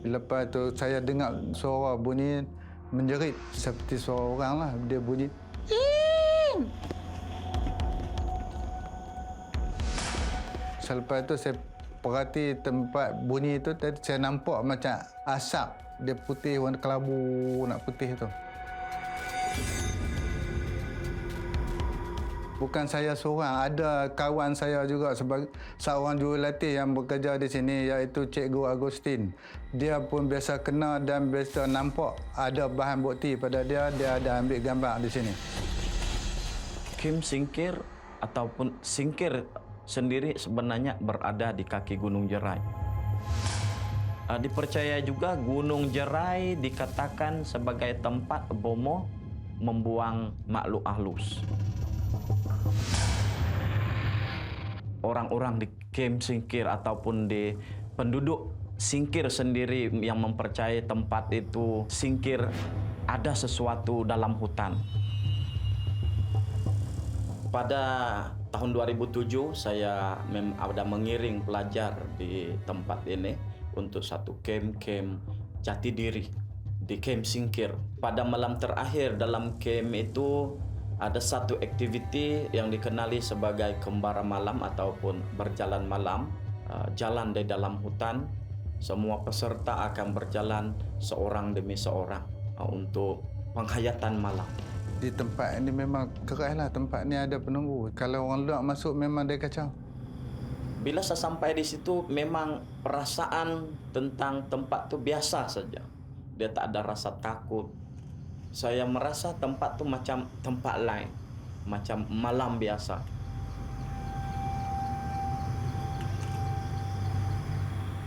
Lepas tu saya dengar suara bunyi menjerit seperti suara orang lah. Dia bunyi selepas tu saya perhati tempat bunyi tu, tadi saya nampak macam asap. Dia putih, warna kelabu nak putih tu. Bukan saya seorang, ada kawan saya juga sebagai seorang jurulatih yang bekerja di sini, iaitu Cikgu Agustin. Dia pun biasa kena dan biasa nampak ada bahan bukti pada dia. Dia ada ambil gambar di sini. Kem Singkir ataupun Singkir sendiri sebenarnya berada di kaki Gunung Jerai. Dipercaya juga Gunung Jerai dikatakan sebagai tempat bomo membuang makhluk halus. Orang-orang di Kem Singkir ataupun di penduduk Singkir sendiri yang mempercayai tempat itu Singkir ada sesuatu dalam hutan. Pada tahun 2007 saya ada mengiring pelajar di tempat ini untuk satu kem jati diri di Kem Singkir. Pada malam terakhir dalam kem itu ada satu aktiviti yang dikenali sebagai kembara malam ataupun berjalan malam, jalan di dalam hutan. Semua peserta akan berjalan seorang demi seorang untuk penghayatan malam. Di tempat ini memang keras lah, tempat ni ada penunggu. Kalau orang luar masuk memang dia kacau. Bila saya sampai di situ, memang perasaan tentang tempat tu biasa saja. Dia tak ada rasa takut. Saya merasa tempat tu macam tempat lain, macam malam biasa.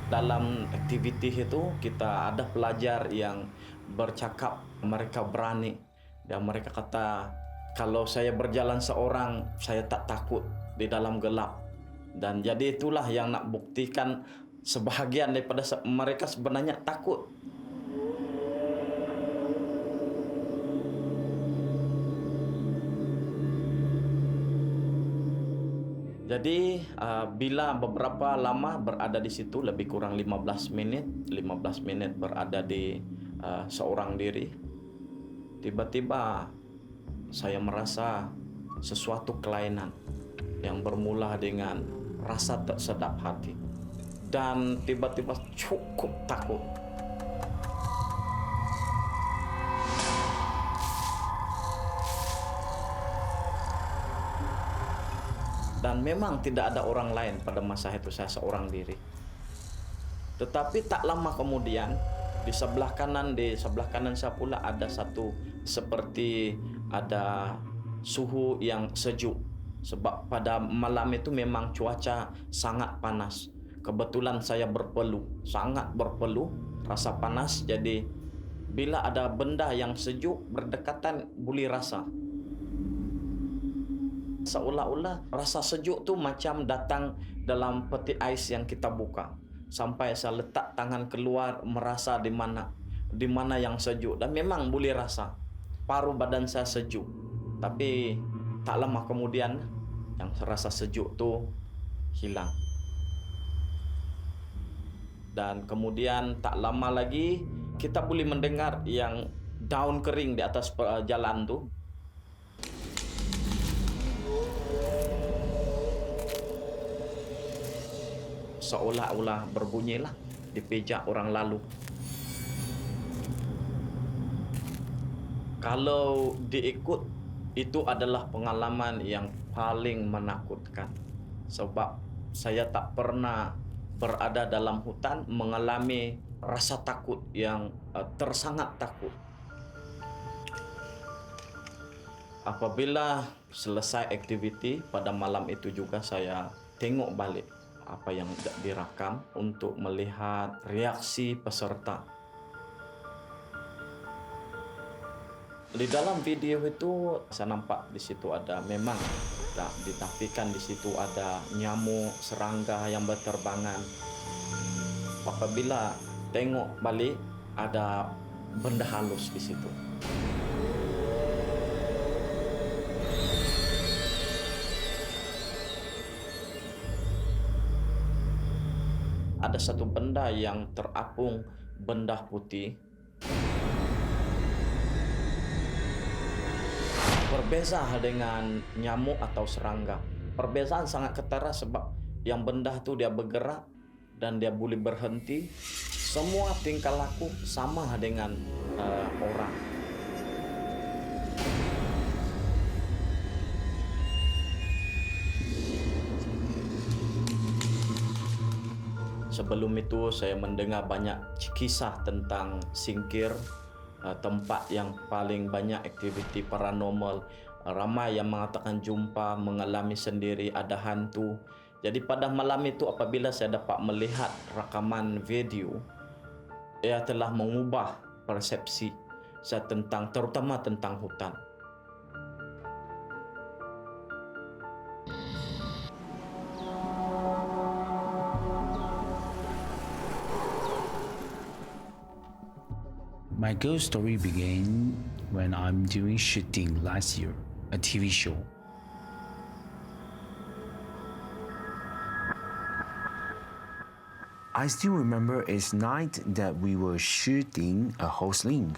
Dalam aktiviti itu kita ada pelajar yang bercakap, mereka berani dan mereka kata kalau saya berjalan seorang saya tak takut di dalam gelap. Dan jadi itulah yang nak buktikan sebahagian daripada mereka sebenarnya takut. Jadi bila beberapa lama berada di situ, lebih kurang 15 minit berada di seorang diri, tiba-tiba saya merasa sesuatu kelainan yang bermula dengan rasa tak sedap hati dan tiba-tiba cukup takut. Dan memang tidak ada orang lain pada masa itu, saya seorang diri. Tetapi tak lama kemudian di sebelah kanan saya pula ada satu seperti ada suhu yang sejuk. Sebab pada malam itu memang cuaca sangat panas. Kebetulan saya berpeluh, sangat berpeluh, rasa panas. Jadi bila ada benda yang sejuk berdekatan boleh rasa. Seolah-olah rasa sejuk tu macam datang dalam peti ais yang kita buka. Sampai saya letak tangan keluar merasa di mana yang sejuk. Dan memang boleh rasa paruh badan saya sejuk. Tapi tak lama kemudian yang rasa sejuk tu hilang. Dan kemudian tak lama lagi kita boleh mendengar yang daun kering di atas jalan tu. Seolah-olah berbunyilah dipijak orang lalu. Kalau diikut, itu adalah pengalaman yang paling menakutkan. Sebab saya tak pernah berada dalam hutan mengalami rasa takut yang tersangat takut. Apabila selesai aktiviti pada malam itu juga saya tengok balik apa yang direkam untuk melihat reaksi peserta. Di dalam video itu saya nampak di situ ada memang tak ditafikan, di situ ada nyamuk, serangga yang berterbangan. Apabila tengok balik ada benda halus di situ. ada satu benda yang terapung, benda putih. Berbeza dengan nyamuk atau serangga. Perbezaan sangat ketara sebab yang benda itu dia bergerak dan dia boleh berhenti. Semua tingkah laku sama dengan orang. Sebelum itu saya mendengar banyak kisah tentang Singkir, tempat yang paling banyak aktiviti paranormal. Ramai yang mengatakan jumpa, mengalami sendiri, ada hantu. Jadi pada malam itu apabila saya dapat melihat rakaman video, ia telah mengubah persepsi saya terutama tentang hutan. My ghost story began when I'm doing shooting last year, a TV show. I still remember it's night that we were shooting a hostling.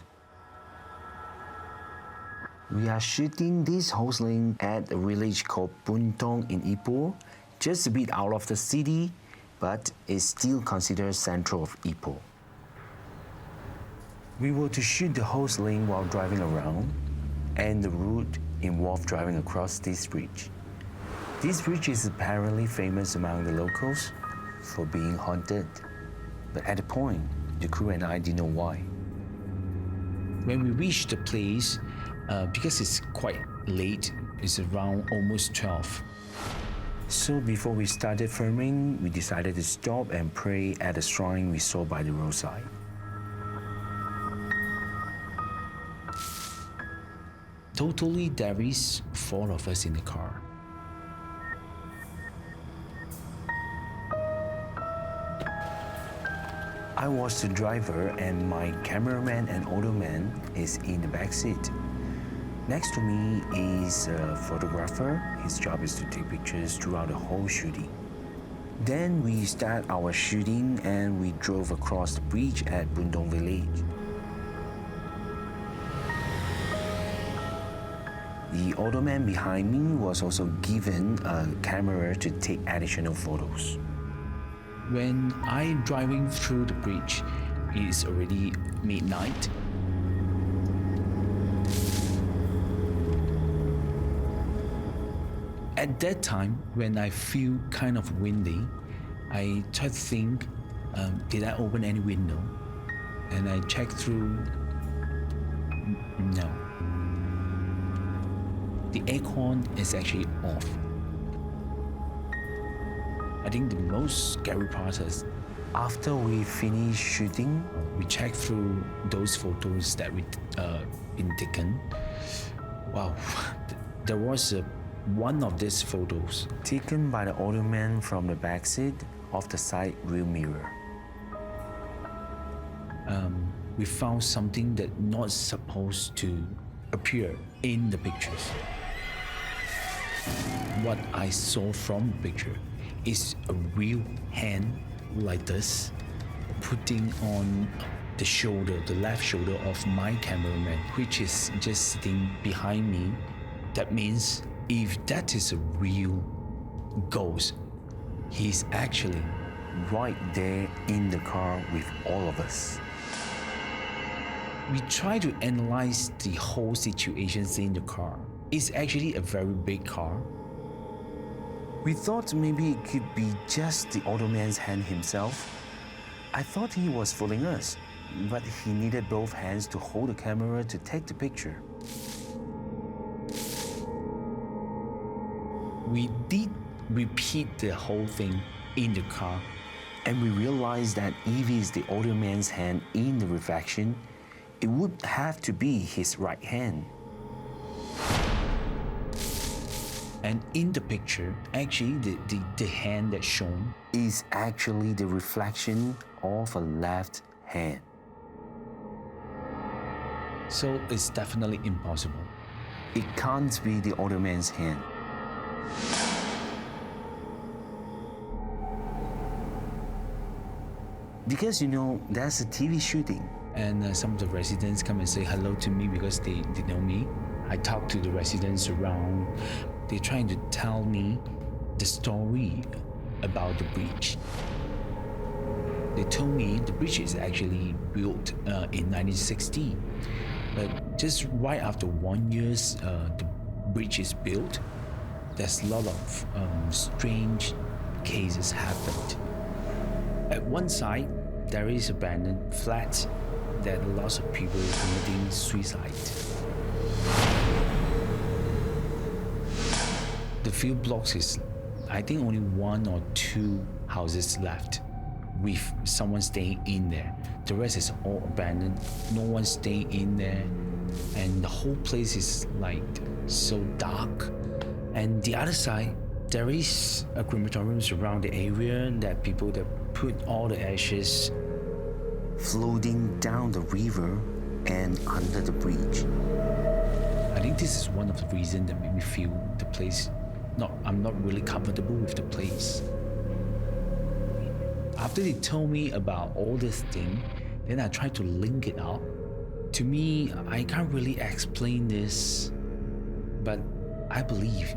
We are shooting this hostling at a village called Puntong in Ipoh, just a bit out of the city, but is still considered central of Ipoh. We were to shoot the hostling while driving around, and the route involved driving across this bridge. This bridge is apparently famous among the locals for being haunted, but at the point, the crew and I didn't know why. When we reached the place, because it's quite late, it's around almost 12. So before we started filming, we decided to stop and pray at a shrine we saw by the roadside. Totally, there is 4 of us in the car. I was the driver and my cameraman and audio man is in the back seat. Next to me is a photographer. His job is to take pictures throughout the whole shooting. Then we start our shooting and we drove across the bridge at Bundong village. The auto man behind me was also given a camera to take additional photos. When I'm driving through the bridge, it is already midnight. At that time, when I feel kind of windy, I try to think, did I open any window? And I check through, no. The aircon is actually off. I think the most scary part is after we finish shooting, we check through those photos that we been taken. Wow, there was one of these photos taken by the audio man from the backseat of the side rear mirror. We found something that not supposed to appear in the pictures. What I saw from the picture is a real hand like this, putting on the shoulder, the left shoulder of my cameraman, which is just sitting behind me. That means if that is a real ghost, he's actually right there in the car with all of us. We try to analyze the whole situations in the car. It's actually a very big car. We thought maybe it could be just the auto man's hand himself. I thought he was fooling us, but he needed both hands to hold the camera to take the picture. We did repeat the whole thing in the car, and we realized that if it's the auto man's hand in the reflection, it would have to be his right hand. And in the picture, actually, the hand that's shown is actually the reflection of a left hand. So it's definitely impossible. It can't be the other man's hand. Because that's a TV shooting, and some of the residents come and say hello to me because they know me. I talk to the residents around. They're trying to tell me the story about the bridge. They told me the bridge is actually built in 1960, but just right after 1 year the bridge is built, there's a lot of strange cases happened. At one side, there is abandoned flats that lots of people committing suicide. The few blocks is, I think, only 1 or 2 houses left with someone staying in there. The rest is all abandoned. No one staying in there, and the whole place is like so dark. And the other side, there is a crematorium around the area that people that put all the ashes floating down the river and under the bridge. I think this is one of the reasons that made me feel the place, I'm not really comfortable with the place. After they told me about all this thing, then I tried to link it up. To me, I can't really explain this, but I believe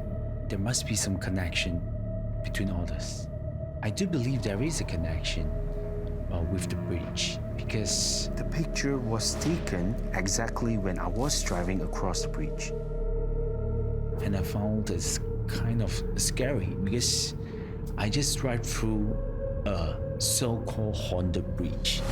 there must be some connection between all this. I do believe there is a connection with the bridge because The picture was taken exactly when I was driving across the bridge. and I found this kind of scary because I just drive through a so-called haunted bridge.